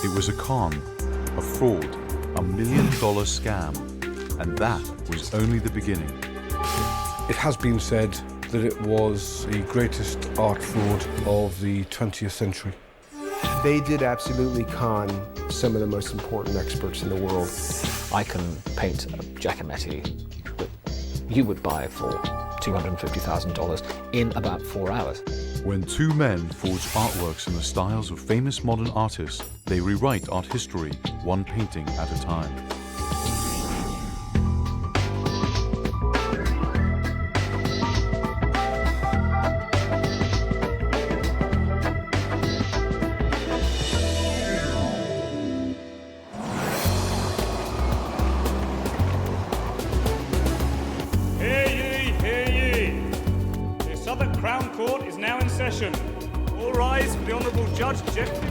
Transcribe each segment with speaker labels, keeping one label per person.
Speaker 1: It was a con, a fraud, $1 million scam, and that was only the beginning.
Speaker 2: It has been said that it was the greatest art fraud of the 20th century.
Speaker 3: They did absolutely con some of the most important experts in the world.
Speaker 4: I can paint a Giacometti that you would buy for $250,000 in about 4 hours.
Speaker 1: When two men forge artworks in the styles of famous modern artists, they rewrite art history, one painting at a time.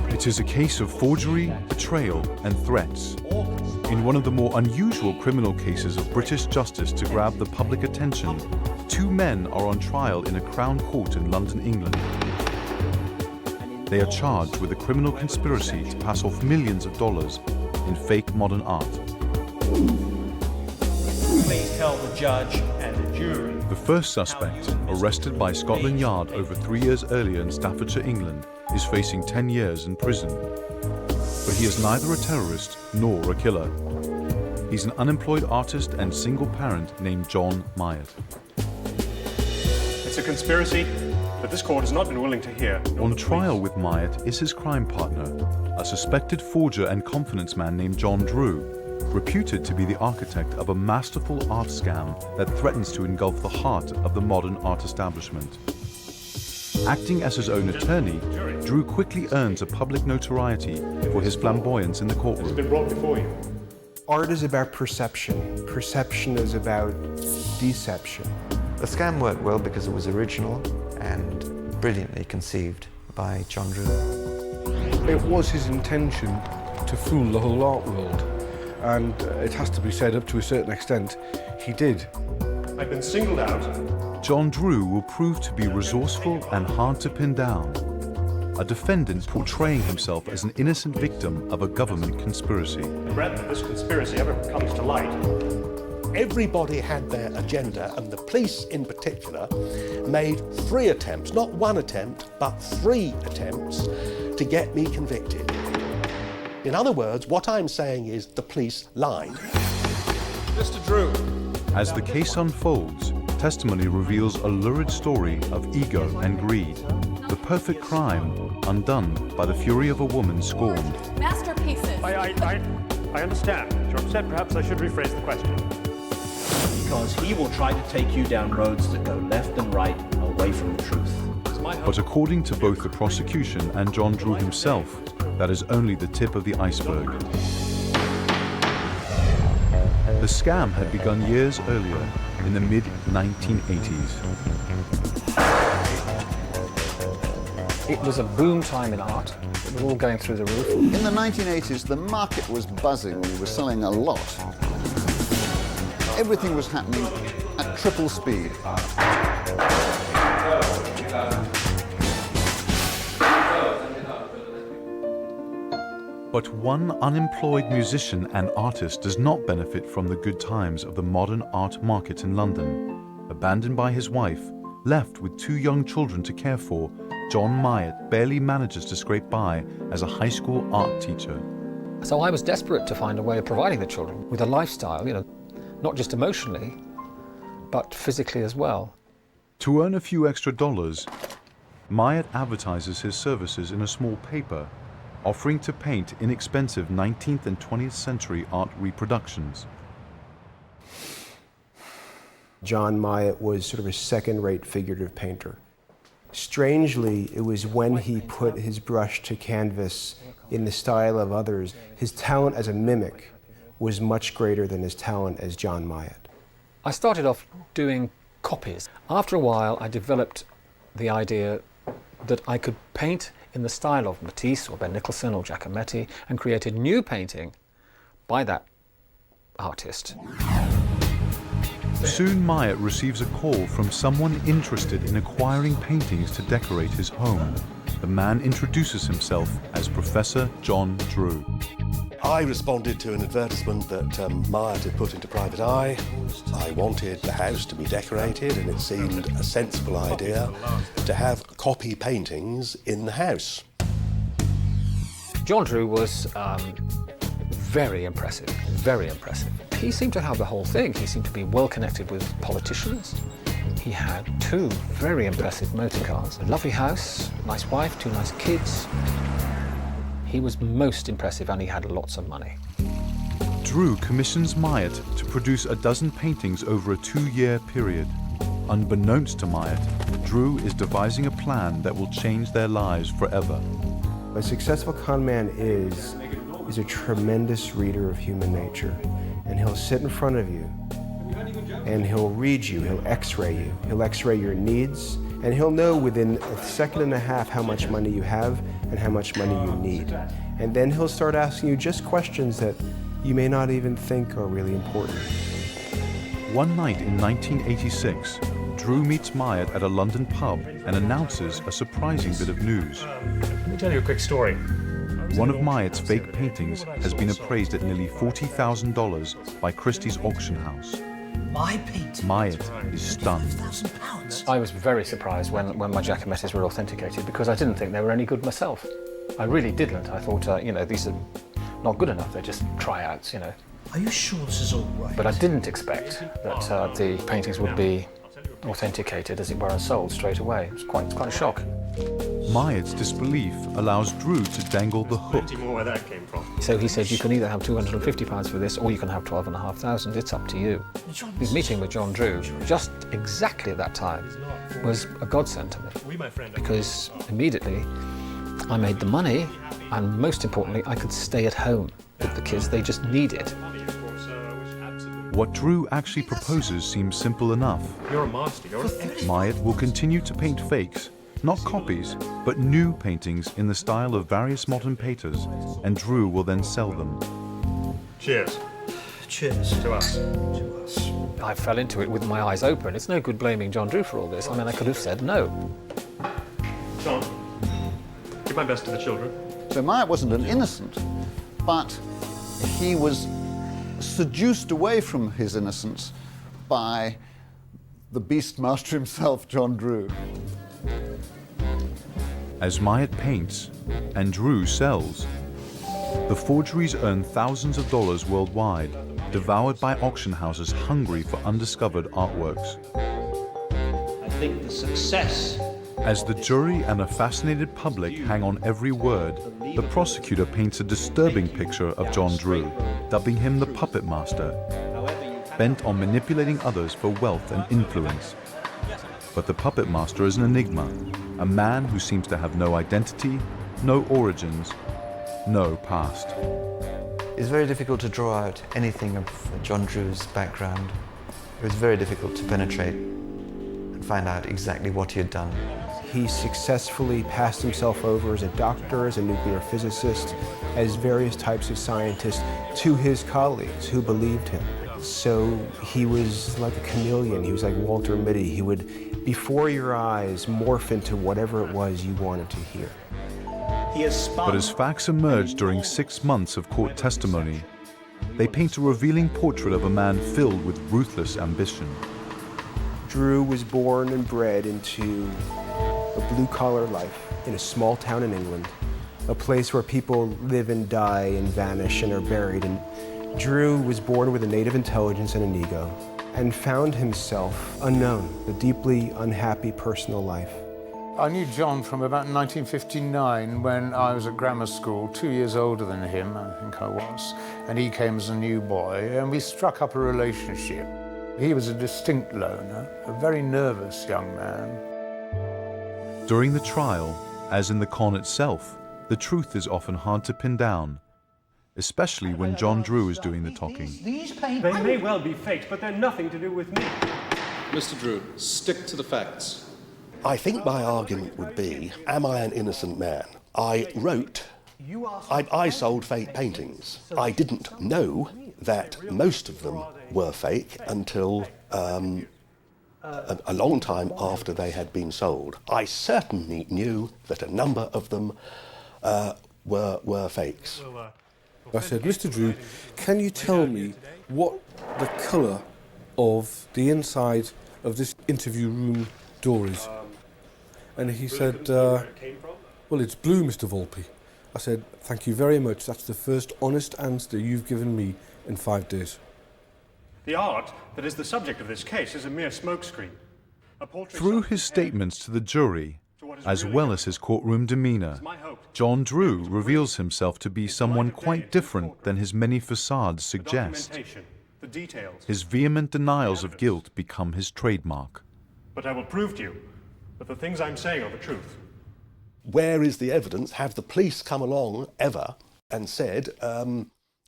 Speaker 1: It is a case of forgery, betrayal, and threats. In one of the more unusual criminal cases of British justice to grab the public attention, two men are on trial in a Crown Court in London, England. They are charged with a criminal conspiracy to pass off millions of dollars in fake modern art.
Speaker 5: Please tell the judge and the jury.
Speaker 1: The first suspect, arrested by Scotland Yard over 3 years earlier in Staffordshire, England, is facing 10 years in prison. But he is neither a terrorist nor a killer. He's an unemployed artist and single parent named John Myatt.
Speaker 6: It's a conspiracy that this court has not been willing to hear.
Speaker 1: On trial with Myatt is his crime partner, a suspected forger and confidence man named John Drew, reputed to be the architect of a masterful art scam that threatens to engulf the heart of the modern art establishment. Acting as his own attorney, Drew quickly earns a public notoriety for his flamboyance in the courtroom.
Speaker 6: It's been brought before you.
Speaker 3: Art is about perception. Perception is about deception.
Speaker 7: The scam worked well because it was original and brilliantly conceived by John Drew.
Speaker 2: It was his intention to fool the whole art world, and it has to be said, up to a certain extent, he did.
Speaker 6: I've been singled out.
Speaker 1: John Drew will prove to be resourceful and hard to pin down, a defendant portraying himself as an innocent victim of a government conspiracy.
Speaker 6: The breadth of this conspiracy ever comes to light.
Speaker 8: Everybody had their agenda, and the police in particular made 3 attempts, not 1 attempt, but 3 attempts to get me convicted. In other words, what I'm saying is the police lied.
Speaker 6: Mr. Drew.
Speaker 1: As the case unfolds, testimony reveals a lurid story of ego and greed, the perfect crime undone by the fury of a woman scorned.
Speaker 9: Masterpieces.
Speaker 6: I understand. You're upset. Perhaps I should rephrase the question.
Speaker 5: Because he will try to take you down roads that go left and right away from the truth.
Speaker 1: But according to both the prosecution and John Drew himself, that is only the tip of the iceberg. The scam had begun years earlier, in the mid-1980s.
Speaker 4: It was a boom time in art. It was all going through the roof.
Speaker 10: In the 1980s, the market was buzzing. We were selling a lot. Everything was happening at triple speed.
Speaker 1: But one unemployed musician and artist does not benefit from the good times of the modern art market in London. Abandoned by his wife, left with 2 young children to care for, John Myatt barely manages to scrape by as a high school art teacher.
Speaker 4: So I was desperate to find a way of providing the children with a lifestyle, not just emotionally, but physically as well.
Speaker 1: To earn a few extra dollars, Myatt advertises his services in a small paper, offering to paint inexpensive 19th and 20th century art reproductions.
Speaker 3: John Myatt was sort of a second-rate figurative painter. Strangely, it was when he put his brush to canvas in the style of others, his talent as a mimic was much greater than his talent as John Myatt.
Speaker 4: I started off doing copies. After a while, I developed the idea that I could paint in the style of Matisse or Ben Nicholson or Giacometti and create a new painting by that artist.
Speaker 1: Soon Myatt receives a call from someone interested in acquiring paintings to decorate his home. The man introduces himself as Professor John Drew.
Speaker 8: I responded to an advertisement that Myatt had put into Private Eye. I wanted the house to be decorated, and it seemed a sensible idea to have copy paintings in the house.
Speaker 4: John Drew was very impressive, very impressive. He seemed to have the whole thing. He seemed to be well connected with politicians. He had 2 very impressive motor cars, a lovely house, nice wife, 2 nice kids. He was most impressive, and he had lots of money.
Speaker 1: Drew commissions Myatt to produce a dozen paintings over a 2-year period. Unbeknownst to Myatt, Drew is devising a plan that will change their lives forever.
Speaker 3: A successful con man is a tremendous reader of human nature. And he'll sit in front of you, and he'll read you, he'll x-ray you. He'll x-ray your needs, and he'll know within a second and a half how much money you have and how much money you need. And then he'll start asking you just questions that you may not even think are really important.
Speaker 1: One night in 1986, Drew meets Myatt at a London pub and announces a surprising bit of news.
Speaker 6: Let me tell you a quick story.
Speaker 1: One of Myatt's fake paintings has been appraised at nearly $40,000 by Christie's auction house.
Speaker 9: My painting?
Speaker 1: Myatt is stunned.
Speaker 9: £5,000?
Speaker 4: I was very surprised when my Giacomettis were authenticated, because I didn't think they were any good myself. I really didn't. I thought, you know, these are not good enough. They're just tryouts, you know.
Speaker 9: Are you sure this is all right?
Speaker 4: But I didn't expect that the paintings would be authenticated, as it were, and sold straight away. It was quite a shock.
Speaker 1: Myatt's disbelief allows Drew to dangle the hook.
Speaker 6: More where that came from.
Speaker 4: So he said, you can either have £250 for this, or you can have £12,500. It's up to you. His meeting with John Drew, just exactly at that time, was a godsend to me, because immediately I made the money, and most importantly, I could stay at home with the kids. They just need it.
Speaker 1: What Drew actually proposes seems simple enough.
Speaker 6: You're a master.
Speaker 1: Myatt will continue to paint fakes, not copies, but new paintings in the style of various modern painters, and Drew will then sell them.
Speaker 6: Cheers.
Speaker 9: Cheers.
Speaker 6: To us.
Speaker 9: To us.
Speaker 4: I fell into it with my eyes open. It's no good blaming John Drew for all this. I mean, I could have said no.
Speaker 6: John, give my best to the children.
Speaker 10: So Myatt wasn't an innocent, but he was seduced away from his innocence by the beastmaster himself, John Drew.
Speaker 1: As Myatt paints and Drew sells, the forgeries earn thousands of dollars worldwide, devoured by auction houses hungry for undiscovered artworks.
Speaker 5: I think the success...
Speaker 1: As the jury and a fascinated public hang on every word, the prosecutor paints a disturbing picture of John Drew, dubbing him the puppet master, bent on manipulating others for wealth and influence. But the puppet master is an enigma, a man who seems to have no identity, no origins, no past.
Speaker 7: It's very difficult to draw out anything of John Drew's background. It was very difficult to penetrate and find out exactly what he had done.
Speaker 3: He successfully passed himself over as a doctor, as a nuclear physicist, as various types of scientists to his colleagues who believed him. So he was like a chameleon. He was like Walter Mitty. He would, before your eyes, morph into whatever it was you wanted to hear.
Speaker 1: But as facts emerge during 6 months of court testimony, they paint a revealing portrait of a man filled with ruthless ambition.
Speaker 3: Drew was born and bred into a blue-collar life in a small town in England, a place where people live and die and vanish and are buried. And Drew was born with a native intelligence and an ego, and found himself unknown, a deeply unhappy personal life.
Speaker 11: I knew John from about 1959 when I was at grammar school, 2 years older than him, I think I was, and he came as a new boy, and we struck up a relationship. He was a distinct loner, a very nervous young man.
Speaker 1: During the trial, as in the con itself, the truth is often hard to pin down, especially when John Drew is doing the talking.
Speaker 6: They may well be faked, but they're nothing to do with me.
Speaker 12: Mr. Drew, stick to the facts.
Speaker 8: I think my argument would be, am I an innocent man? I wrote I sold fake paintings. I didn't know that most of them were fake until a long time after they had been sold. I certainly knew that a number of them were fakes.
Speaker 2: I said, Mr. Drew, can you tell me what the colour of the inside of this interview room door is? And he said, well, it's blue, Mr. Volpe. I said, thank you very much. That's the first honest answer you've given me in 5 days.
Speaker 6: The art that is the subject of this case is a mere smokescreen.
Speaker 1: Through his statements to the jury, as well as his courtroom demeanour, John Drew reveals himself to be someone quite different than his many facades suggest. His vehement denials of guilt become his trademark.
Speaker 6: But I will prove to you that the things I'm saying are the truth.
Speaker 8: Where is the evidence? Have the police come along ever and said,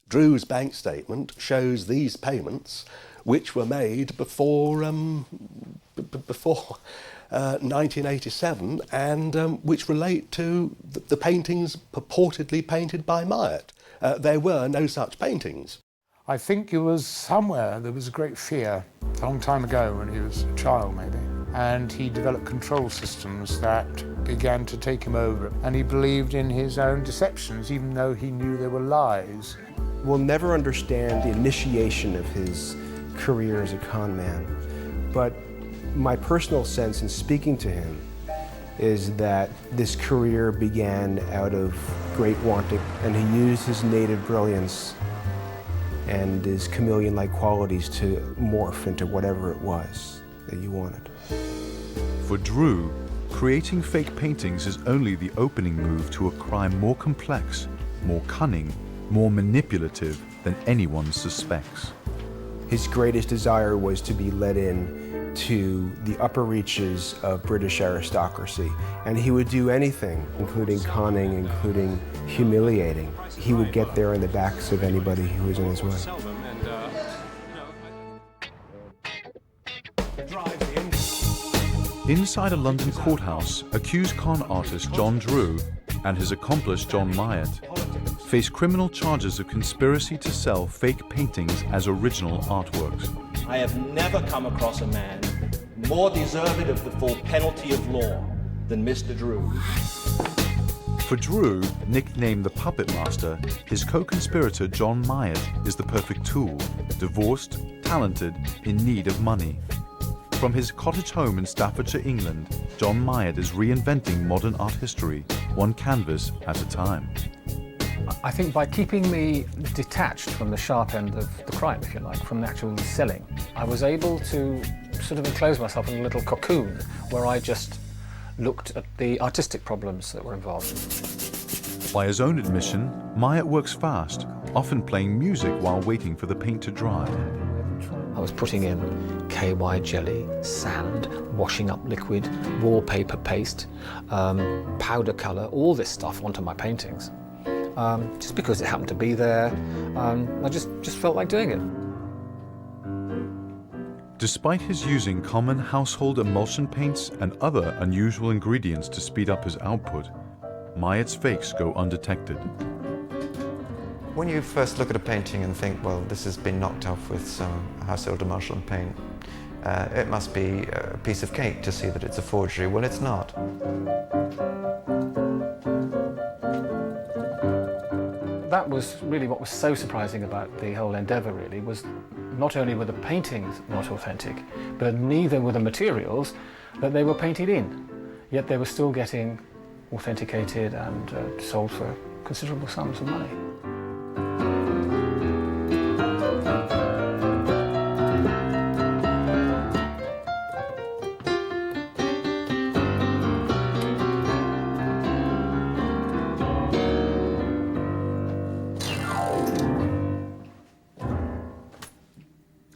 Speaker 8: Drew's bank statement shows these payments which were made before 1987 and which relate to the paintings purportedly painted by Myatt? There were no such paintings.
Speaker 11: I think it was somewhere there was a great fear, a long time ago when he was a child maybe, and he developed control systems that began to take him over, and he believed in his own deceptions even though he knew they were lies.
Speaker 3: We'll never understand the initiation of his career as a con man, but my personal sense in speaking to him is that this career began out of great wanting, and he used his native brilliance and his chameleon-like qualities to morph into whatever it was that you wanted.
Speaker 1: For Drew, creating fake paintings is only the opening move to a crime more complex, more cunning, more manipulative than anyone suspects.
Speaker 3: His greatest desire was to be let in to the upper reaches of British aristocracy, and he would do anything, including conning, including humiliating. He would get there in the backs of anybody who was in his way.
Speaker 1: Inside a London courthouse, accused con artist John Drew and his accomplice John Myatt face criminal charges of conspiracy to sell fake paintings as original artworks.
Speaker 5: I have never come across a man more deserving of the full penalty of law than Mr. Drew.
Speaker 1: For Drew, nicknamed the Puppet Master, his co-conspirator John Myatt is the perfect tool, divorced, talented, in need of money. From his cottage home in Staffordshire, England, John Myatt is reinventing modern art history, one canvas at a time.
Speaker 4: I think by keeping me detached from the sharp end of the crime, if you like, from the actual selling, I was able to sort of enclose myself in a little cocoon where I just looked at the artistic problems that were involved.
Speaker 1: By his own admission, Myatt works fast, often playing music while waiting for the paint to dry.
Speaker 4: I was putting in KY jelly, sand, washing up liquid, wallpaper paste, powder colour, all this stuff onto my paintings. Just because it happened to be there, I just felt like doing it.
Speaker 1: Despite his using common household emulsion paints and other unusual ingredients to speed up his output, Myatt's fakes go undetected.
Speaker 7: When you first look at a painting and think, well, this has been knocked off with some household emulsion paint, it must be a piece of cake to see that it's a forgery. Well, it's not.
Speaker 4: That was really what was so surprising about the whole endeavour, really, was not only were the paintings not authentic, but neither were the materials that they were painted in. Yet they were still getting authenticated and sold for considerable sums of money.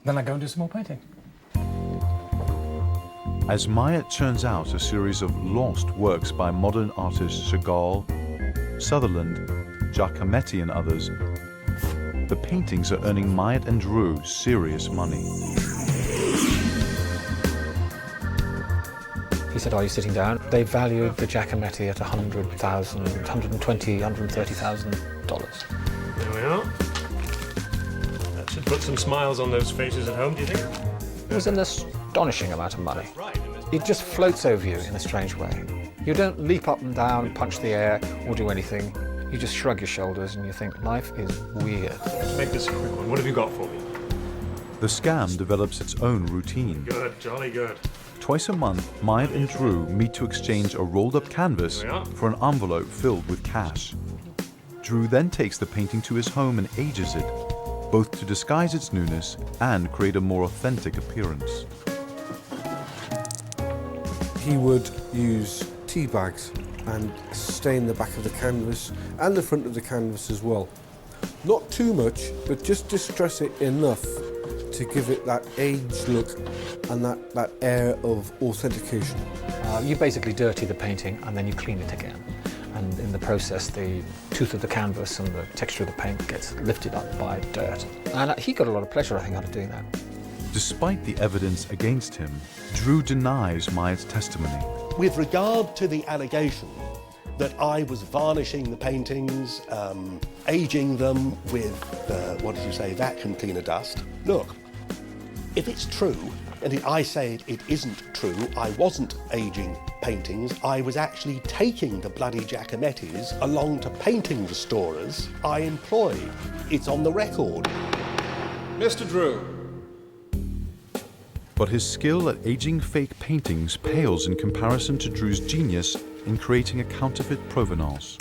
Speaker 4: Then I go and do some more painting.
Speaker 1: As Myatt churns out a series of lost works by modern artists Chagall, Sutherland, Giacometti and others, the paintings are earning Myatt and Drew serious money.
Speaker 4: He said, "Are you sitting down?" They valued the Giacometti at $100,000, $120,000, $130,000.
Speaker 6: There we are. That should put some smiles on those faces at home, do you think?
Speaker 4: It was an astonishing amount of money. It just floats over you in a strange way. You don't leap up and down, punch the air, or do anything. You just shrug your shoulders and you think, life is weird.
Speaker 6: Let's make this a quick one. What have you got for me?
Speaker 1: The scam develops its own routine.
Speaker 6: Good, jolly good.
Speaker 1: Twice a month, Myatt and Drew meet to exchange a rolled-up canvas for an envelope filled with cash. Drew then takes the painting to his home and ages it, both to disguise its newness and create a more authentic appearance.
Speaker 2: He would use tea bags and stain the back of the canvas and the front of the canvas as well. Not too much, but just distress it enough to give it that aged look and that air of authentication.
Speaker 4: You basically dirty the painting and then you clean it again. And in the process, the tooth of the canvas and the texture of the paint gets lifted up by dirt. And he got a lot of pleasure, I think, out of doing that.
Speaker 1: Despite the evidence against him, Drew denies Myatt's testimony.
Speaker 8: With regard to the allegation that I was varnishing the paintings, aging them with, what did you say, vacuum cleaner dust. Look, if it's true, and I say it isn't true, I wasn't aging paintings, I was actually taking the bloody Giacomettis along to painting restorers I employed. It's on the record.
Speaker 12: Mr. Drew.
Speaker 1: But his skill at aging fake paintings pales in comparison to Drew's genius in creating a counterfeit provenance.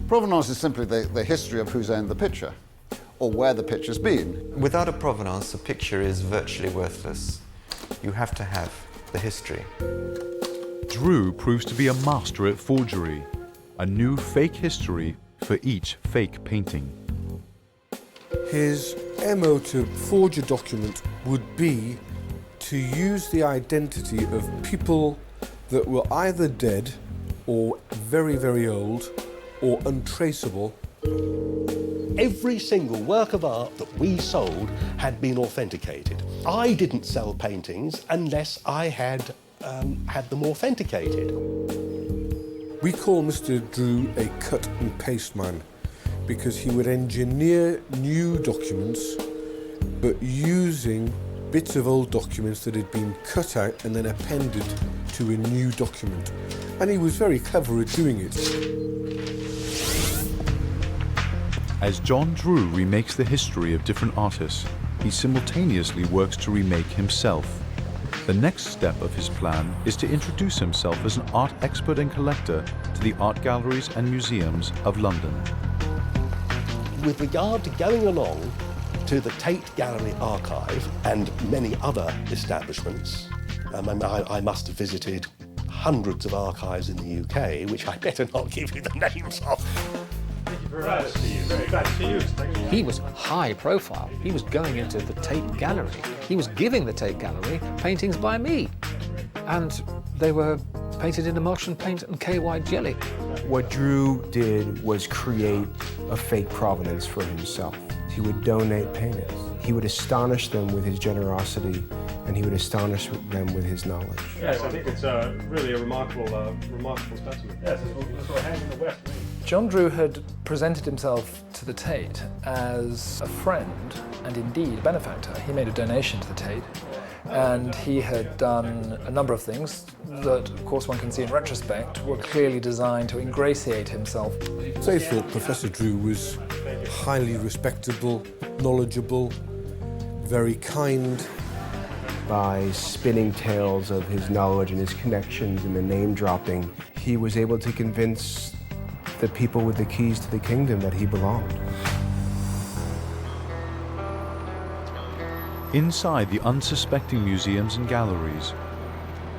Speaker 10: Provenance is simply the history of who's owned the picture, or where the picture's been.
Speaker 7: Without a provenance, a picture is virtually worthless. You have to have the history.
Speaker 1: Drew proves to be a master at forgery, a new fake history for each fake painting.
Speaker 2: His MO to forge a document would be to use the identity of people that were either dead or very, very old or untraceable.
Speaker 8: Every single work of art that we sold had been authenticated. I didn't sell paintings unless I had them authenticated.
Speaker 2: We call Mr. Drew a cut and paste man because he would engineer new documents but using bits of old documents that had been cut out and then appended to a new document. And he was very clever at doing it.
Speaker 1: As John Drew remakes the history of different artists, he simultaneously works to remake himself. The next step of his plan is to introduce himself as an art expert and collector to the art galleries and museums of London.
Speaker 8: With regard to going along to the Tate Gallery archive and many other establishments, I must have visited hundreds of archives in the UK, which I better not give you the names of.
Speaker 6: Glad to see you. Very glad to see you. Thank you.
Speaker 4: He was high profile. He was going into the Tate Gallery. He was giving the Tate Gallery paintings by me. And they were painted in emulsion paint and KY jelly.
Speaker 3: What Drew did was create a fake provenance for himself. He would donate paintings. He would astonish them with his generosity, and he would astonish them with his knowledge.
Speaker 6: Yes, I think it's really a remarkable specimen. Yes, it's sort of hands in the West.
Speaker 13: John Drew had presented himself to the Tate as a friend and indeed a benefactor. He made a donation to the Tate, and he had done a number of things that, of course, one can see in retrospect, were clearly designed to ingratiate himself.
Speaker 2: They thought Professor Drew was highly respectable, knowledgeable, very kind.
Speaker 3: By spinning tales of his knowledge and his connections and the name dropping, he was able to convince the people with the keys to the kingdom that he belonged.
Speaker 1: Inside the unsuspecting museums and galleries,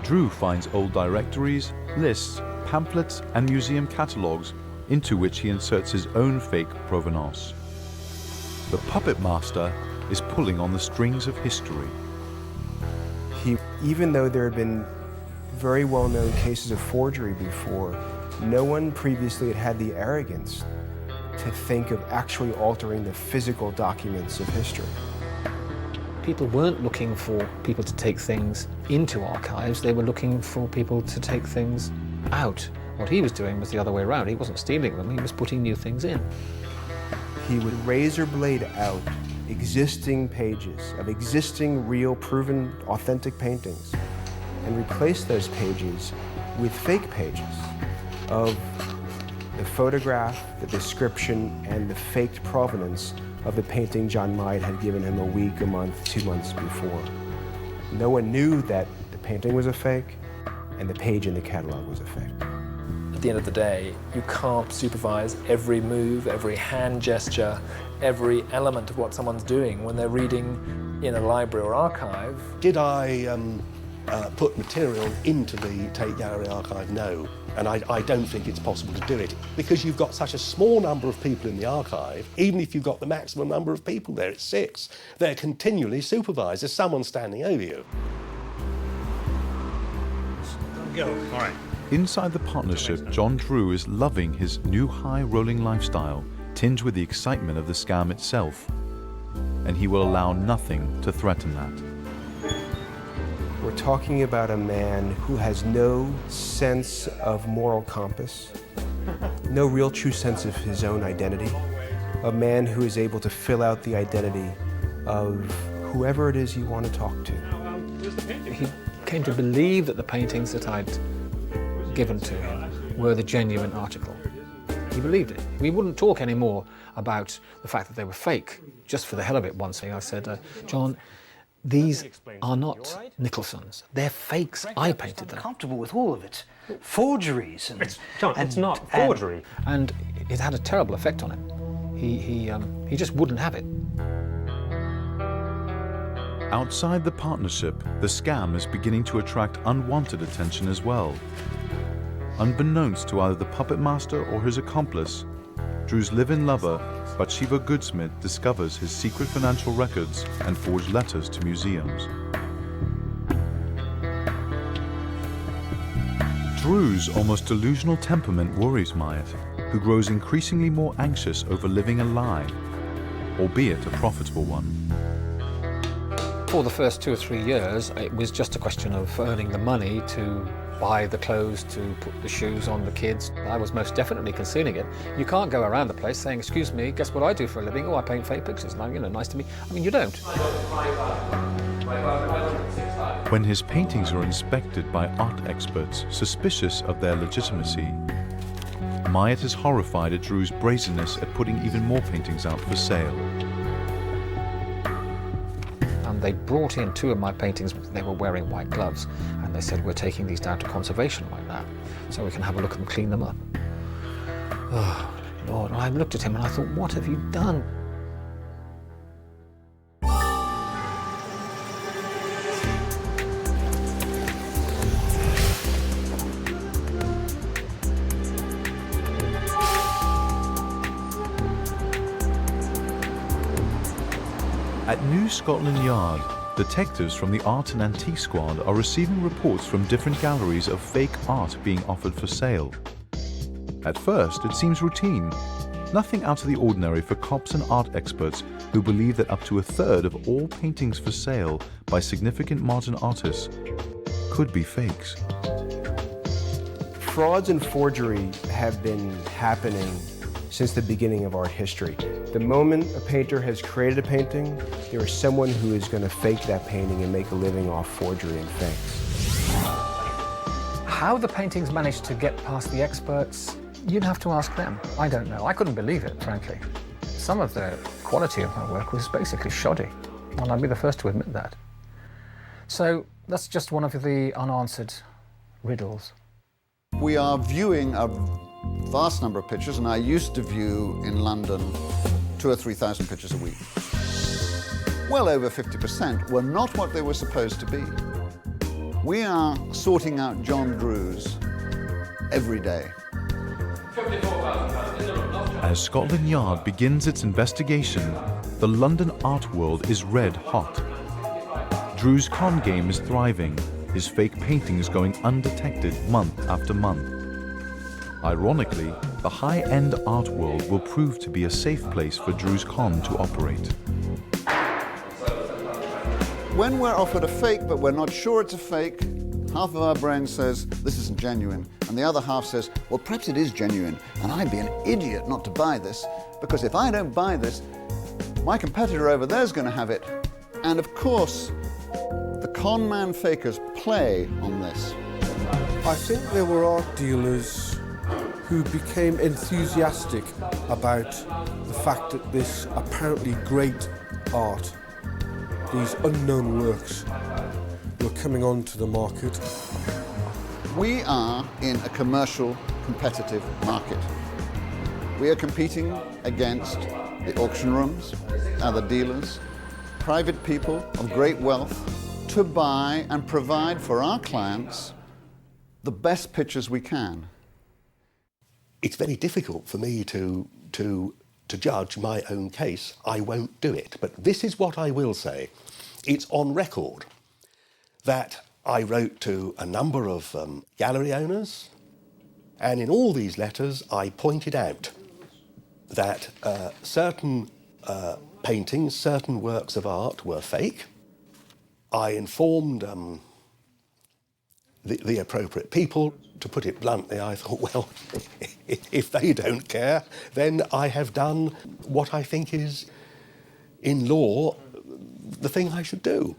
Speaker 1: Drew finds old directories, lists, pamphlets, and museum catalogues into which he inserts his own fake provenance. The puppet master is pulling on the strings of history.
Speaker 3: Even though there had been very well-known cases of forgery before, no one previously had had the arrogance to think of actually altering the physical documents of history.
Speaker 4: People weren't looking for people to take things into archives, they were looking for people to take things out. What he was doing was the other way around. He wasn't stealing them, he was putting new things in.
Speaker 3: He would razor blade out existing pages of existing, real, proven, authentic paintings and replace those pages with fake pages of the photograph, the description, and the faked provenance of the painting John Myatt had given him a week, a month, 2 months before. No one knew that the painting was a fake and the page in the catalog was a fake.
Speaker 13: At the end of the day, you can't supervise every move, every hand gesture, every element of what someone's doing when they're reading in a library or archive.
Speaker 8: Did I put material into the Tate Gallery archive? No. And I don't think it's possible to do it. Because you've got such a small number of people in the archive, even if you've got the maximum number of people there, it's 6, they're continually supervised. There's someone standing over you.
Speaker 6: Go. All right.
Speaker 1: Inside the partnership, John Drew is loving his new high-rolling lifestyle, tinged with the excitement of the scam itself. And he will allow nothing to threaten that.
Speaker 3: We're talking about a man who has no sense of moral compass, no real true sense of his own identity, a man who is able to fill out the identity of whoever it is you want to talk to.
Speaker 4: He came to believe that the paintings that I'd given to him were the genuine article. He believed it. We wouldn't talk anymore about the fact that they were fake, just for the hell of it. Once I said, John, these are not Nicholson's. They're fakes. I painted them.
Speaker 9: I'm comfortable with all of it. Forgeries and...
Speaker 6: John, it's not forgery.
Speaker 4: And it had a terrible effect on him. He just wouldn't have it.
Speaker 1: Outside the partnership, the scam is beginning to attract unwanted attention as well. Unbeknownst to either the puppet master or his accomplice, Drew's live-in lover, Bathsheba Goodsmith, discovers his secret financial records and forged letters to museums. Drew's almost delusional temperament worries Myatt, who grows increasingly more anxious over living a lie, albeit a profitable one.
Speaker 4: For the first 2 or 3 years, it was just a question of earning the money to buy the clothes, to put the shoes on the kids. I was most definitely concealing it. You can't go around the place saying, excuse me, guess what I do for a living? Oh, I paint fake pictures. Now, nice to me. I mean, you don't.
Speaker 1: When his paintings are inspected by art experts suspicious of their legitimacy, Myatt is horrified at Drew's brazenness at putting even more paintings out for sale.
Speaker 4: And they brought in 2 of my paintings. They were wearing white gloves, and they said, we're taking these down to conservation like that, so we can have a look and clean them up. Oh, Lord, I looked at him and I thought, what have you done?
Speaker 1: At New Scotland Yard, detectives from the Art and Antique Squad are receiving reports from different galleries of fake art being offered for sale. At first, it seems routine. Nothing out of the ordinary for cops and art experts who believe that up to 1/3 of all paintings for sale by significant modern artists could be fakes.
Speaker 3: Frauds and forgery have been happening since the beginning of art history. The moment a painter has created a painting, there is someone who is going to fake that painting and make a living off forgery and fakes.
Speaker 4: How the paintings managed to get past the experts, you'd have to ask them. I don't know. I couldn't believe it, frankly. Some of the quality of my work was basically shoddy, and I'd be the first to admit that. So that's just one of the unanswered riddles.
Speaker 10: We are viewing a vast number of pictures, and I used to view in London 2,000 or 3,000 pictures a week. Well over 50% were not what they were supposed to be. We are sorting out John Drews every day.
Speaker 1: As Scotland Yard begins its investigation, the London art world is red hot. Drew's con game is thriving, his fake paintings going undetected month after month. Ironically, the high-end art world will prove to be a safe place for Drew's con to operate.
Speaker 10: When we're offered a fake, but we're not sure it's a fake, half of our brain says, this isn't genuine, and the other half says, well, perhaps it is genuine, and I'd be an idiot not to buy this, because if I don't buy this, my competitor over there is going to have it. And of course, the con man fakers play on this.
Speaker 2: I think there were art dealers who became enthusiastic about the fact that this apparently great art, these unknown works, were coming onto the market.
Speaker 10: We are in a commercial, competitive market. We are competing against the auction rooms, other dealers, private people of great wealth to buy and provide for our clients the best pictures we can.
Speaker 8: It's very difficult for me to judge my own case. I won't do it. But this is what I will say. It's on record that I wrote to a number of gallery owners, and in all these letters I pointed out that certain paintings, certain works of art were fake. I informed the appropriate people. To put it bluntly, I thought, well, if they don't care, then I have done what I think is, in law, the thing I should do.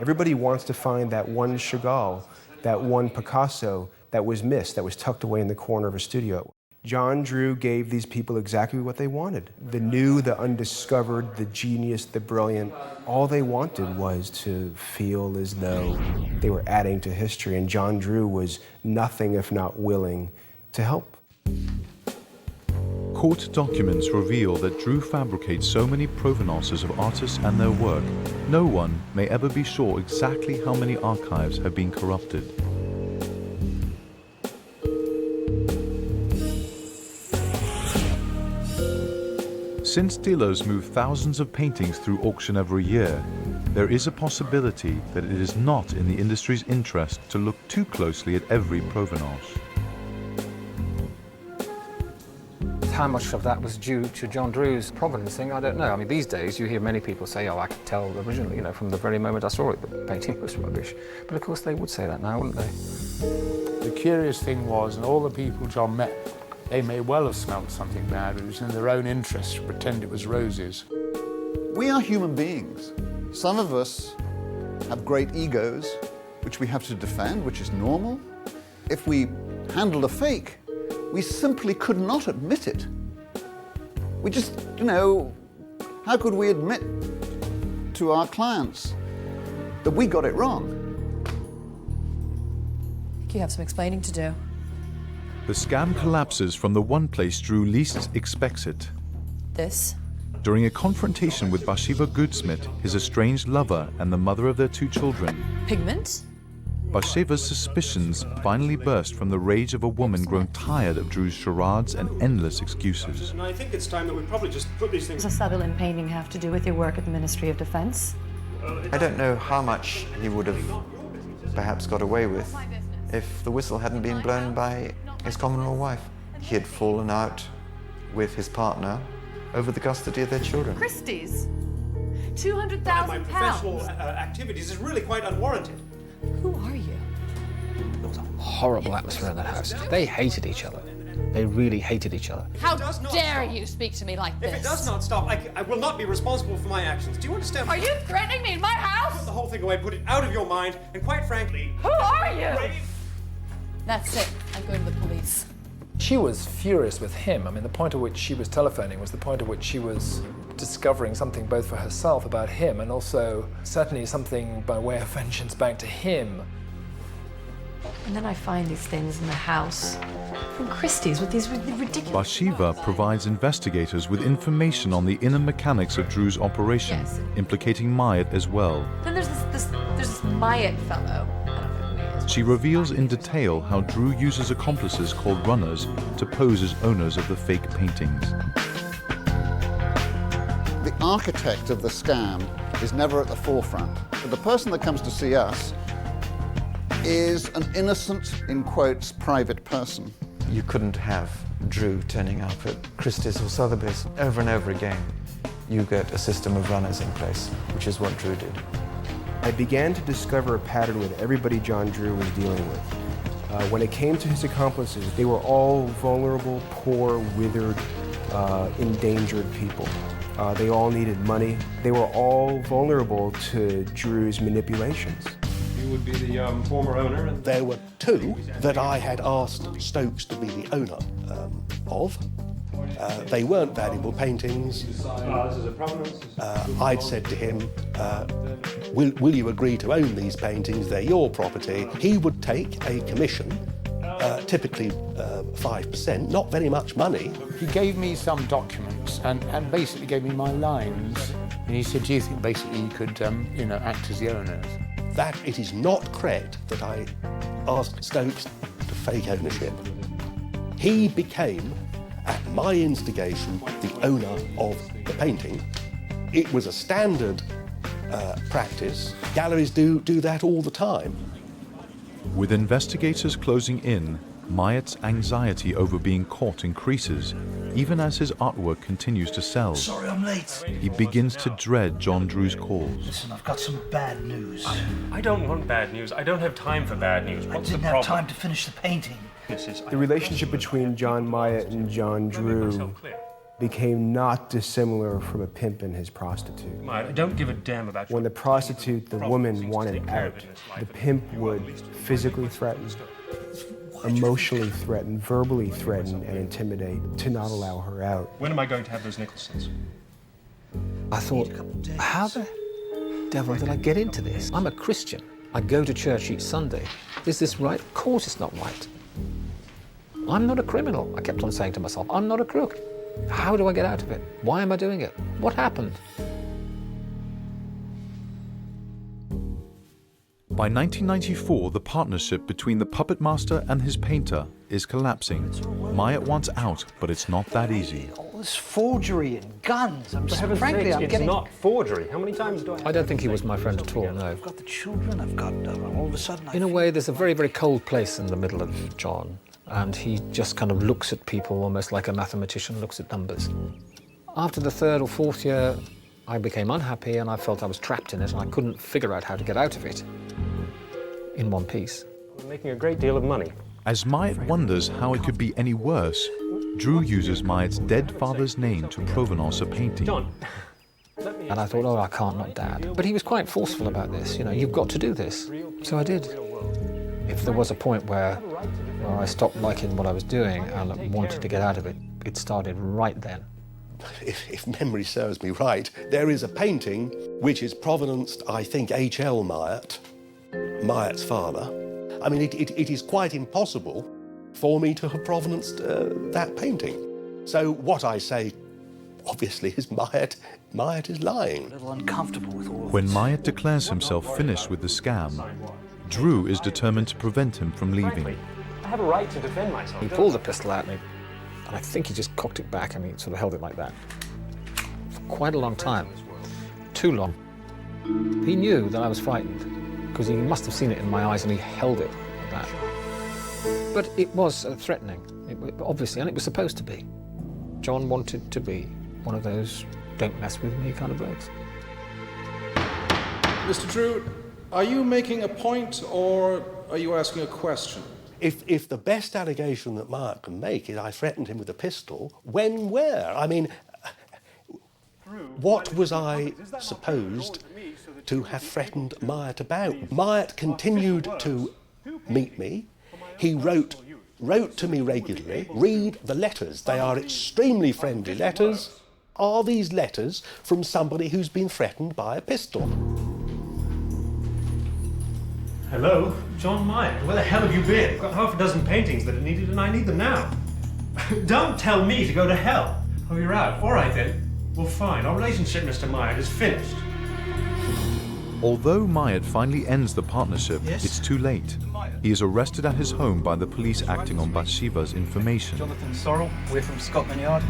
Speaker 3: Everybody wants to find that one Chagall, that one Picasso that was missed, that was tucked away in the corner of a studio. John Drew gave these people exactly what they wanted. The new, the undiscovered, the genius, the brilliant. All they wanted was to feel as though they were adding to history, and John Drew was nothing if not willing to help.
Speaker 1: Court documents reveal that Drew fabricates so many provenances of artists and their work, no one may ever be sure exactly how many archives have been corrupted. Since dealers move thousands of paintings through auction every year, there is a possibility that it is not in the industry's interest to look too closely at every provenance.
Speaker 4: How much of that was due to John Drew's provenance thing, I don't know. I mean, these days you hear many people say, oh, I could tell originally, from the very moment I saw it, the painting was rubbish. But of course they would say that now, wouldn't they?
Speaker 11: The curious thing was, and all the people John met, they may well have smelt something bad. It was in their own interest to pretend it was roses.
Speaker 10: We are human beings. Some of us have great egos, which we have to defend, which is normal. If we handled a fake, we simply could not admit it. We just, how could we admit to our clients that we got it wrong?
Speaker 14: I think you have some explaining to do.
Speaker 1: The scam collapses from the one place Drew least expects it.
Speaker 14: This?
Speaker 1: During a confrontation with Bathsheba Goodsmith, his estranged lover and the mother of their 2 children.
Speaker 14: Pigment?
Speaker 1: Bathsheba's suspicions finally burst from the rage of a woman grown tired of Drew's charades and endless excuses.
Speaker 6: And I think it's time that we probably just put these things...
Speaker 14: Does a Sutherland painting have to do with your work at the Ministry of Defense?
Speaker 7: I don't know how much he would have perhaps got away with if the whistle hadn't been blown by his common-law wife. He had fallen out with his partner over the custody of their children.
Speaker 14: Christie's? £200,000?
Speaker 6: My professional activities is really quite unwarranted.
Speaker 14: Who are you?
Speaker 4: There was a horrible atmosphere in that house. They hated each other. They really hated each other.
Speaker 14: How dare you speak to me like this?
Speaker 6: If it does not stop, I will not be responsible for my actions. Do you understand?
Speaker 14: Are you threatening me in my house?
Speaker 6: Put the whole thing away, put it out of your mind, and quite frankly...
Speaker 14: Who are you? That's it. I'm going to the police.
Speaker 13: She was furious with him. I mean, the point at which she was telephoning was the point at which she was discovering something both for herself about him and also certainly something by way of vengeance back to him.
Speaker 14: And then I find these things in the house from Christie's with these ridiculous...
Speaker 1: Bathsheba provides investigators with information on the inner mechanics of Drew's operation, implicating Myatt as well.
Speaker 14: Then there's this Myatt fellow.
Speaker 1: She reveals in detail how Drew uses accomplices called runners to pose as owners of the fake paintings.
Speaker 10: The architect of the scam is never at the forefront, but the person that comes to see us is an innocent, in quotes, private person.
Speaker 7: You couldn't have Drew turning up at Christie's or Sotheby's over and over again. You get a system of runners in place, which is what Drew did.
Speaker 3: I began to discover a pattern with everybody John Drew was dealing with. When it came to his accomplices, they were all vulnerable, poor, withered, endangered people. They all needed money. They were all vulnerable to Drew's manipulations.
Speaker 6: You would be the former owner? And
Speaker 8: there were two that I had asked Stokes to be the owner of. They weren't valuable paintings.
Speaker 6: This is a provenance?
Speaker 8: I'd said to him, will you agree to own these paintings? They're your property. He would take a commission, typically 5%, not very much money.
Speaker 11: He gave me some documents and basically gave me my lines. And he said, do you think basically you could, act as the owners?
Speaker 8: That it is not correct that I asked Stokes to fake ownership. He became, at my instigation, the owner of the painting. It was a standard practice. Galleries do that all the time.
Speaker 1: With investigators closing in, Myatt's anxiety over being caught increases, even as his artwork continues to sell.
Speaker 9: Sorry I'm late.
Speaker 1: He begins to dread John Drew's calls.
Speaker 9: Listen, I've got some bad news.
Speaker 6: I don't want bad news. I don't have time for bad news. What's the problem?
Speaker 9: I didn't have time to finish the painting.
Speaker 3: The relationship between John Myatt and John Drew became not dissimilar from a pimp and his prostitute.
Speaker 6: I don't give a damn about you.
Speaker 3: When the prostitute, the woman, wanted out, the pimp would physically threaten, emotionally threaten, verbally threaten, and intimidate to not allow her out.
Speaker 6: When am I going to have those Nicholsons?
Speaker 4: I thought, how the devil did I get into this? I'm a Christian. I go to church each Sunday. Is this right? Of course it's not right. I'm not a criminal. I kept on saying to myself, I'm not a crook. How do I get out of it? Why am I doing it? What happened?
Speaker 1: By 1994, the partnership between the puppet master and his painter is collapsing. Myatt wants out, but it's not that easy.
Speaker 9: All this forgery and guns.
Speaker 6: For heaven's sakes, it's not forgery. How many times do I...
Speaker 4: I don't think he was my friend at all, no.
Speaker 9: I've got the children, I've got... all of a sudden...
Speaker 4: In a way, there's a very, very cold place in the middle of John, and he just kind of looks at people almost like a mathematician looks at numbers. After the third or fourth year, I became unhappy and I felt I was trapped in it and I couldn't figure out how to get out of it in one piece.
Speaker 6: I'm making a great deal of money.
Speaker 1: As Myatt wonders how it could be any worse, Drew uses Myatt's dead father's name to provenance a painting.
Speaker 6: John.
Speaker 4: And I thought, oh, I can't, not Dad. But he was quite forceful about this, you've got to do this. So I did. If there was a point where I stopped liking what I was doing and wanted to get out of it, it started right then.
Speaker 8: If memory serves me right, there is a painting which is provenanced, I think, H.L. Myatt, Myatt's father. I mean, it is quite impossible for me to have provenanced that painting. So what I say, obviously, is Myatt is lying.
Speaker 9: A little uncomfortable with all of
Speaker 1: When
Speaker 9: this.
Speaker 1: Myatt declares himself finished with the scam, Drew is determined to prevent him from leaving.
Speaker 6: I have a right to defend myself.
Speaker 4: He pulled the pistol at me, and I think he just cocked it back and he sort of held it like that for quite a long time. Too long. He knew that I was frightened because he must have seen it in my eyes and he held it like that. But it was threatening, obviously, and it was supposed to be. John wanted to be one of those don't mess with me kind of blokes.
Speaker 12: Mr. Drew, are you making a point or are you asking a question?
Speaker 8: If the best allegation that Myatt can make is I threatened him with a pistol, when, where? I mean, what was I supposed to have threatened Myatt about? Myatt continued to meet me. He wrote to me regularly. Read the letters. They are extremely friendly letters. Are these letters from somebody who's been threatened by a pistol?
Speaker 6: Hello, John Myatt. Where the hell have you been? I've got half a dozen paintings that are needed and I need them now. Don't tell me to go to hell. Oh, you're out. All right then. Well, fine. Our relationship, Mr. Myatt, is finished.
Speaker 1: Although Myatt finally ends the partnership, it's too late. He is arrested at his home by the police acting on Bathsheba's information.
Speaker 15: Jonathan Sorrell, we're from Scotland Yard.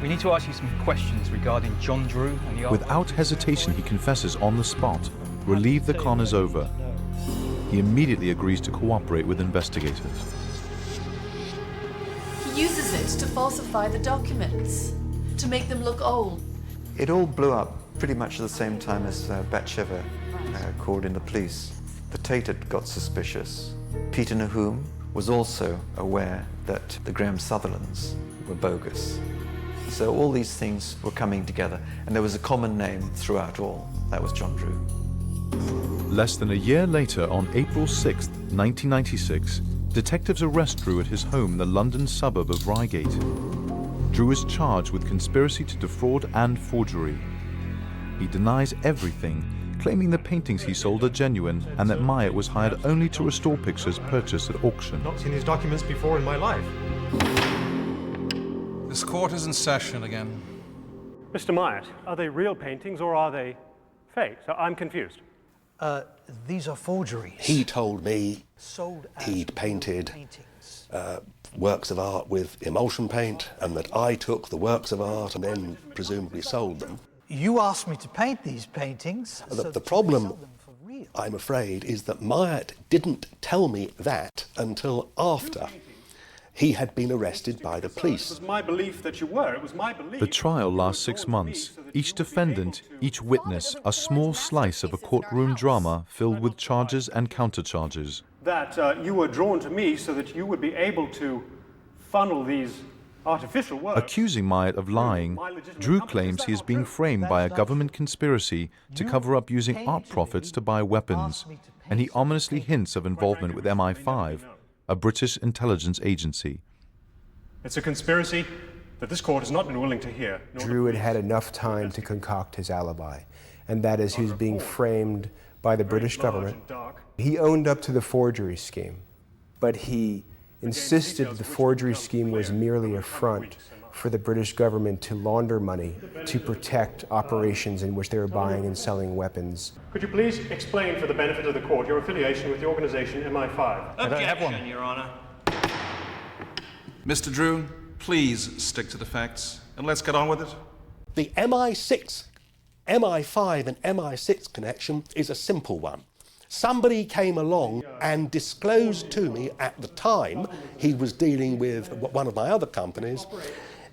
Speaker 15: We need to ask you some questions regarding John Drew and the...
Speaker 1: Without hesitation, he confesses on the spot. Relieved the con is over. He immediately agrees to cooperate with investigators.
Speaker 14: He uses it to falsify the documents, to make them look old.
Speaker 7: It all blew up pretty much at the same time as Bathsheba called in the police. The Tate had got suspicious. Peter Nahum was also aware that the Graham Sutherlands were bogus. So all these things were coming together, and there was a common name throughout all. That was John Drew.
Speaker 1: Less than a year later, on April 6, 1996, detectives arrest Drew at his home in the London suburb of Reigate. Drew is charged with conspiracy to defraud and forgery. He denies everything, claiming the paintings he sold are genuine and that Myatt was hired only to restore pictures purchased at auction.
Speaker 6: Not seen these documents before in my life.
Speaker 12: This court is in session again.
Speaker 6: Mr. Myatt, are they real paintings or are they fake? So I'm confused.
Speaker 9: These are forgeries.
Speaker 8: He told me
Speaker 9: Sold as
Speaker 8: he'd painted
Speaker 9: paintings.
Speaker 8: works of art with emulsion paint, and that I took the works of art and then presumably sold them.
Speaker 9: You asked me to paint these paintings. so
Speaker 8: The
Speaker 9: that
Speaker 8: problem,
Speaker 9: you could sell them for real.
Speaker 8: I'm afraid, is that Myatt didn't tell me that until after he had been arrested by the police.
Speaker 6: It was my belief that you were. It was my belief.
Speaker 1: The trial lasts 6 months. Each defendant, each witness, a small slice of a courtroom drama filled with charges and countercharges.
Speaker 6: That you were drawn to me so that you would be able to funnel these artificial works.
Speaker 1: Accusing Myatt of lying, Drew claims he is being framed by a government conspiracy to cover up using art profits to buy weapons, and he ominously hints of involvement with MI5, a British intelligence agency.
Speaker 6: It's a conspiracy that this court has not been willing to hear.
Speaker 3: Drew had had enough time to concoct his alibi, and that is he was being framed by the British government. He owned up to the forgery scheme, but he insisted the forgery scheme was merely a front for the British government to launder money to protect operations in which they were buying and selling weapons.
Speaker 6: Could you please explain for the benefit of the court your affiliation with the organization MI5?
Speaker 5: I don't have one, Your Honor.
Speaker 12: Mr. Drew, please stick to the facts, and let's get on with it.
Speaker 8: The MI5 and MI6 connection is a simple one. Somebody came along and disclosed to me at the time he was dealing with one of my other companies.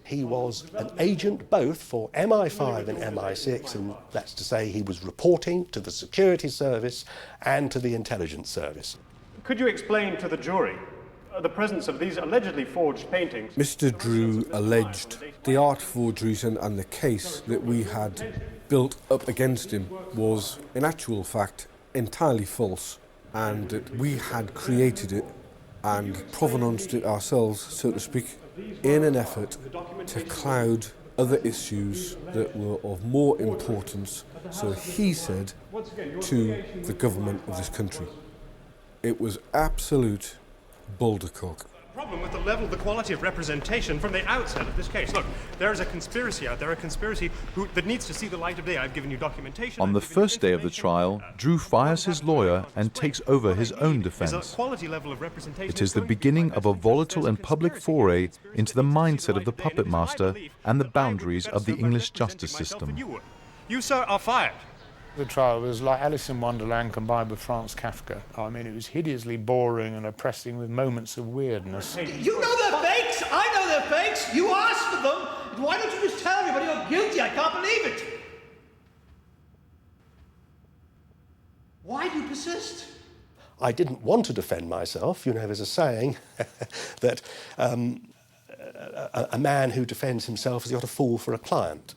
Speaker 8: He was an agent both for MI5 and MI6, and that's to say he was reporting to the security service and to the intelligence service.
Speaker 6: Could you explain to the jury the presence of these allegedly forged paintings?
Speaker 2: Mr. Drew alleged the art forgeries and the case that we had built up against him was, in actual fact, entirely false, and that we had created it and provenanced it ourselves, so to speak, in an effort to cloud other issues that were of more importance, so he said, to the government of this country. It was absolute baldercock.
Speaker 6: Problem with the quality of representation from the outset of this case. Look, there is a conspiracy out there, a conspiracy that needs to see the light of day. I've given you documentation.
Speaker 1: On the first day of the trial, Drew fires his lawyer and takes over his own defense. It is the beginning of a volatile and public foray into the mindset of the puppet master and the boundaries of the English justice system.
Speaker 6: You, sir, are fired.
Speaker 11: The trial was like Alice in Wonderland combined with Franz Kafka. I mean, it was hideously boring and oppressing with moments of weirdness.
Speaker 9: You know they're fakes! I know they're fakes! You asked for them! Why don't you just tell everybody you're guilty? I can't believe it! Why do you persist?
Speaker 8: I didn't want to defend myself. You know, there's a saying that a man who defends himself has got a fool for a client.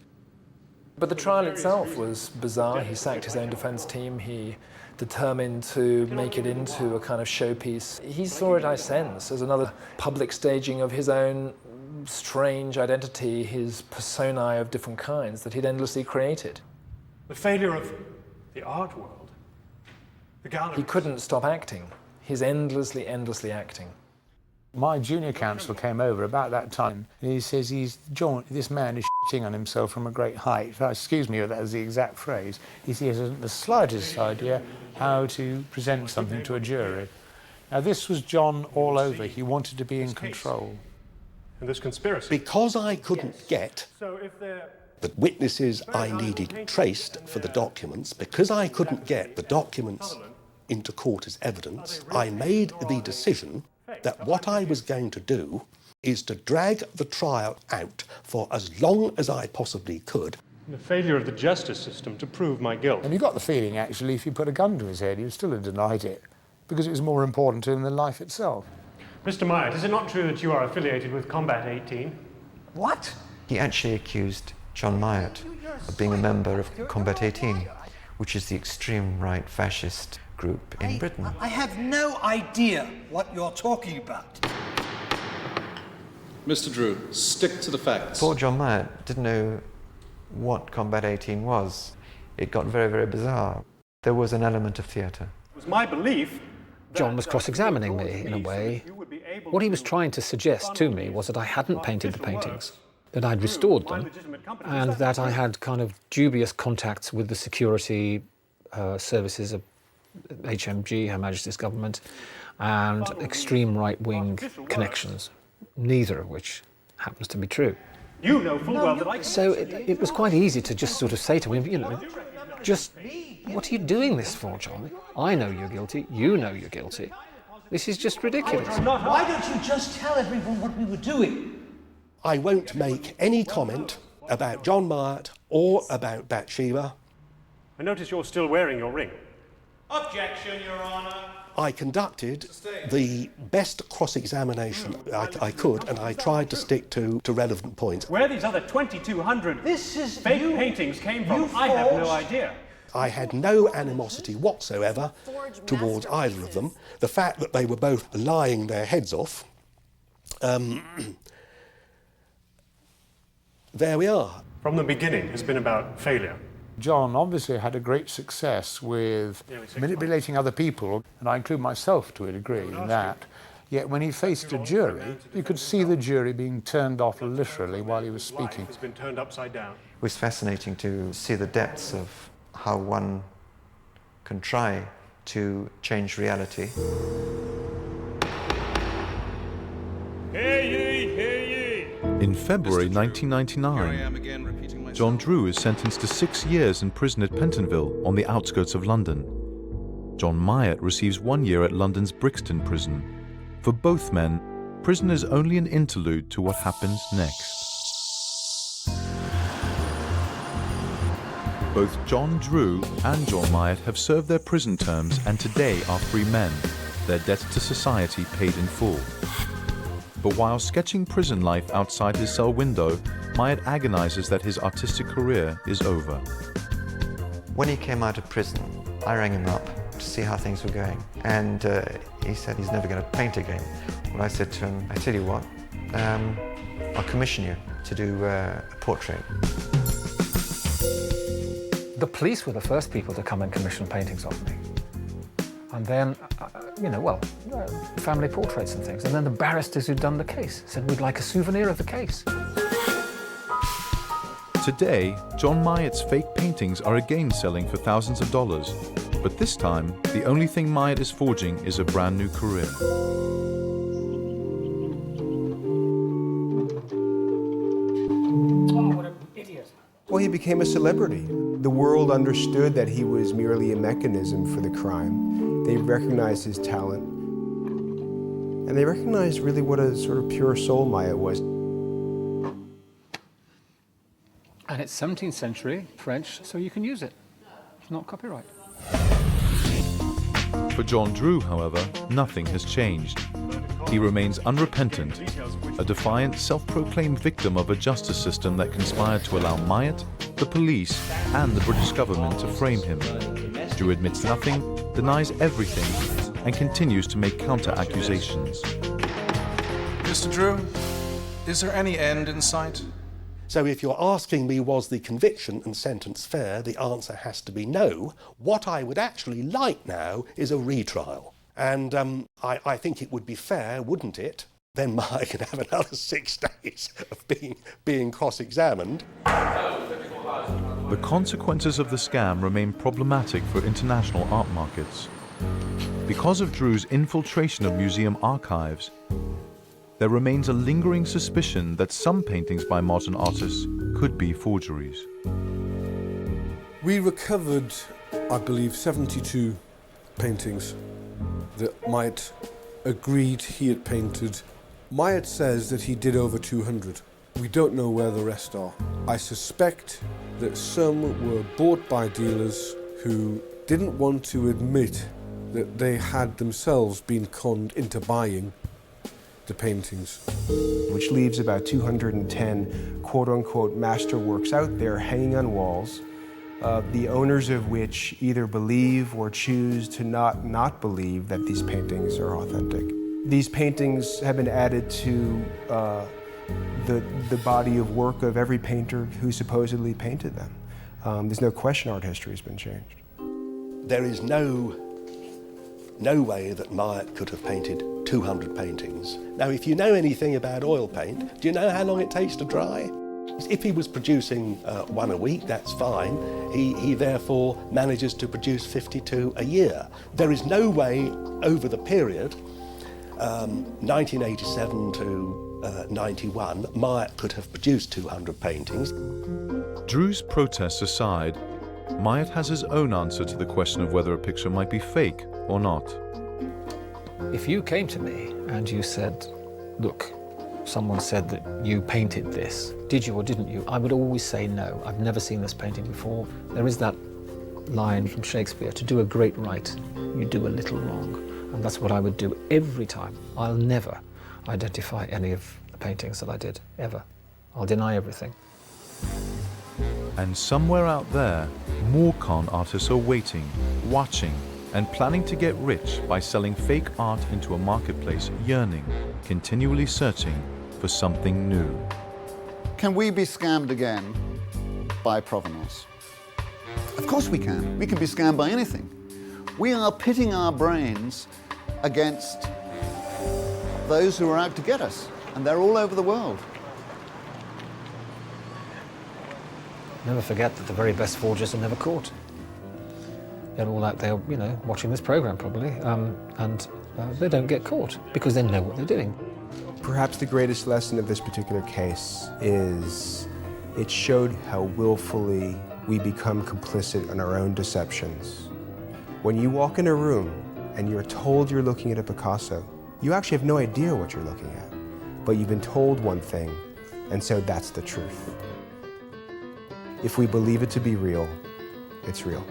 Speaker 13: But the trial itself was bizarre. He sacked his own defense team. He determined to make it into a kind of showpiece. He saw it, I sense, as another public staging of his own strange identity, his personae of different kinds that he'd endlessly created.
Speaker 6: The failure of the art world, the gallery.
Speaker 13: He couldn't stop acting. He's endlessly acting.
Speaker 11: My junior counsel came over about that time, and he says, John, this man is shitting on himself from a great height. Excuse me, that was the exact phrase. He hasn't the slightest idea how to present something to a jury. Now, this was John all over. He wanted to be in control.
Speaker 6: And this conspiracy.
Speaker 8: Because I couldn't get the witnesses I needed traced for the documents, because I couldn't get the documents into court as evidence, I made the decision that what I was going to do is to drag the trial out for as long as I possibly could
Speaker 6: The failure of the justice system to prove my guilt.
Speaker 11: And you got the feeling, actually, if you put a gun to his head, he would still have denied it, because it was more important to him than life itself.
Speaker 6: Mr. Myatt, is it not true that you are affiliated with Combat 18?
Speaker 7: What? He actually accused John Myatt of being a member of Combat 18, which is the extreme right fascist group in Britain.
Speaker 9: I have no idea what you're talking about.
Speaker 12: Mr. Drew, stick to the facts.
Speaker 7: Poor John Myatt didn't know what Combat 18 was. It got very, very bizarre. There was an element of theatre.
Speaker 6: It was my belief.
Speaker 4: John was cross-examining me, in a way. What he was trying to suggest to me was that I hadn't painted the paintings, that I'd restored them, and that I had kind of dubious contacts with the security services of HMG, Her Majesty's Government, and extreme right-wing connections, neither of which happens to be true.
Speaker 6: You know full well that I...
Speaker 4: So it was quite easy to just sort of say to him, you know, just, what are you doing this for, John? I know you're guilty, you know you're guilty. This is just ridiculous.
Speaker 9: Why don't you just tell everyone what we were doing?
Speaker 8: I won't make any comment about John Myatt or about Bathsheba.
Speaker 6: I notice you're still wearing your ring.
Speaker 9: Objection, Your Honour.
Speaker 8: I conducted the best cross-examination I could, and I tried to stick to relevant points.
Speaker 6: Where these other 2,200 fake paintings came from, I have no idea.
Speaker 8: I had no animosity whatsoever towards either of them. The fact that they were both lying their heads off, there we are.
Speaker 6: From the beginning, it's been about failure.
Speaker 11: John obviously had a great success with manipulating other people, and I include myself to a degree in that. Yet when he faced a jury, you could see the jury being turned off literally while he was speaking.
Speaker 6: It's been turned upside down.
Speaker 7: It was fascinating to see the depths of how one can try to change reality.
Speaker 1: Hear ye, hear ye. In February 1999, John Drew is sentenced to 6 years in prison at Pentonville on the outskirts of London. John Myatt receives 1 year at London's Brixton prison. For both men, prison is only an interlude to what happens next. Both John Drew and John Myatt have served their prison terms and today are free men, their debt to society paid in full. But while sketching prison life outside his cell window, Myatt agonizes that his artistic career is over.
Speaker 7: When he came out of prison, I rang him up to see how things were going, and he said he's never going to paint again. Well, I said to him, I tell you what, I'll commission you to do a portrait.
Speaker 4: The police were the first people to come and commission paintings of me. And then, family portraits and things. And then the barristers who'd done the case said, we'd like a souvenir of the case.
Speaker 1: Today, John Myatt's fake paintings are again selling for thousands of dollars. But this time, the only thing Myatt is forging is a brand new career.
Speaker 4: Oh, what an idiot.
Speaker 3: Well, he became a celebrity. The world understood that he was merely a mechanism for the crime. They recognized his talent. And they recognized really what a sort of pure soul Myatt was.
Speaker 4: And it's 17th century French, so you can use it. It's not copyright.
Speaker 1: For John Drew, however, nothing has changed. He remains unrepentant, a defiant, self-proclaimed victim of a justice system that conspired to allow Myatt, the police, and the British government to frame him. Drew admits nothing, denies everything, and continues to make counter-accusations.
Speaker 12: Mr. Drew, is there any end in sight?
Speaker 8: So if you're asking me, was the conviction and sentence fair, the answer has to be no. What I would actually like now is a retrial. And I think it would be fair, wouldn't it? Then I can have another 6 days of being cross-examined.
Speaker 1: The consequences of the scam remain problematic for international art markets. Because of Drew's infiltration of museum archives, there remains a lingering suspicion that some paintings by modern artists could be forgeries.
Speaker 2: We recovered, I believe, 72 paintings that Myatt agreed he had painted. Myatt says that he did over 200. We don't know where the rest are. I suspect that some were bought by dealers who didn't want to admit that they had themselves been conned into buying the paintings.
Speaker 3: Which leaves about 210 quote-unquote masterworks out there hanging on walls, the owners of which either believe or choose to not believe that these paintings are authentic. These paintings have been added to the body of work of every painter who supposedly painted them. There's no question art history has been changed.
Speaker 8: There is no way that Myatt could have painted 200 paintings. Now, if you know anything about oil paint, do you know how long it takes to dry? If he was producing one a week, that's fine. He therefore manages to produce 52 a year. There is no way over the period, 1987 to 91, Myatt could have produced 200 paintings.
Speaker 1: Drew's protests aside, Myatt has his own answer to the question of whether a picture might be fake or not.
Speaker 4: If you came to me and you said, look, someone said that you painted this, did you or didn't you? I would always say no. I've never seen this painting before. There is that line from Shakespeare, to do a great right, you do a little wrong. And that's what I would do every time. I'll never identify any of the paintings that I did, ever. I'll deny everything.
Speaker 1: And somewhere out there, more con artists are waiting, watching, and planning to get rich by selling fake art into a marketplace yearning, continually searching for something new.
Speaker 10: Can we be scammed again by provenance? Of course we can. We can be scammed by anything. We are pitting our brains against those who are out to get us, and they're all over the world.
Speaker 4: Never forget that the very best forgers are never caught. They're all out there, you know, watching this program probably, and they don't get caught because they know what they're doing.
Speaker 3: Perhaps the greatest lesson of this particular case is it showed how willfully we become complicit in our own deceptions. When you walk in a room and you're told you're looking at a Picasso, you actually have no idea what you're looking at, but you've been told one thing, and so that's the truth. If we believe it to be real, it's real.